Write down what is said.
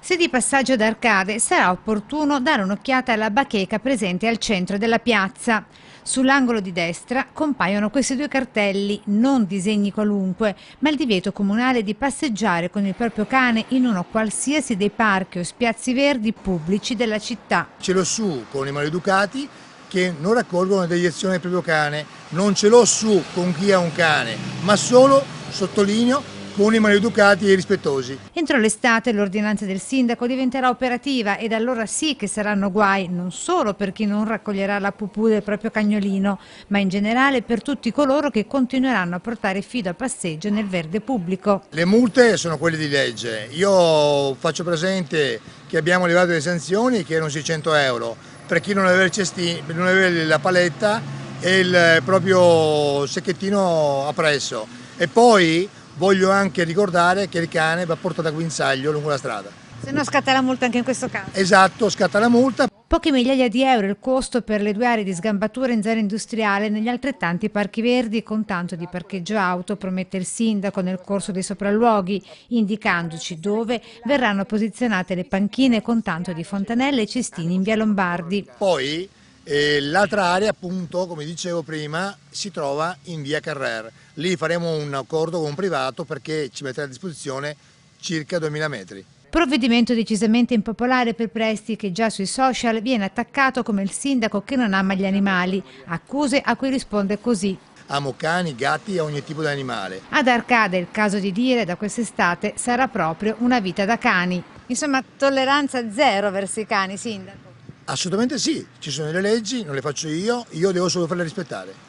Se di passaggio ad Arcade sarà opportuno dare un'occhiata alla bacheca presente al centro della piazza. Sull'angolo di destra compaiono questi due cartelli, non disegni qualunque, ma il divieto comunale di passeggiare con il proprio cane in uno qualsiasi dei parchi o spiazzi verdi pubblici della città. Ce l'ho su con i maleducati che non raccolgono la deiezione del proprio cane, non ce l'ho su con chi ha un cane, ma solo, sottolineo, con i maleducati e i rispettosi. Entro l'estate l'ordinanza del sindaco diventerà operativa ed allora sì che saranno guai non solo per chi non raccoglierà la pupù del proprio cagnolino, ma in generale per tutti coloro che continueranno a portare fido a passeggio nel verde pubblico. Le multe sono quelle di legge, io faccio presente che abbiamo levato le sanzioni che erano 600 euro per chi non aveva il cestino, non aveva la paletta e il proprio secchettino appresso. E poi voglio anche ricordare che il cane va portato a guinzaglio lungo la strada. Se no scatta la multa anche in questo caso. Esatto, scatta la multa. Poche migliaia di euro il costo per le 2 aree di sgambatura in zona industriale negli altrettanti parchi verdi con tanto di parcheggio auto, promette il sindaco nel corso dei sopralluoghi, indicandoci dove verranno posizionate le panchine con tanto di fontanelle e cestini in via Lombardi. Poi l'altra area, appunto, come dicevo prima, si trova in via Carrer. Lì faremo un accordo con un privato perché ci metterà a disposizione circa 2000 metri. Provvedimento decisamente impopolare per Presti che già sui social viene attaccato come il sindaco che non ama gli animali, accuse a cui risponde così. Amo cani, gatti e ogni tipo di animale. Ad Arcade, il caso di dire, da quest'estate sarà proprio una vita da cani. Insomma, tolleranza zero verso i cani, sindaco. Assolutamente sì, ci sono le leggi, non le faccio io devo solo farle rispettare.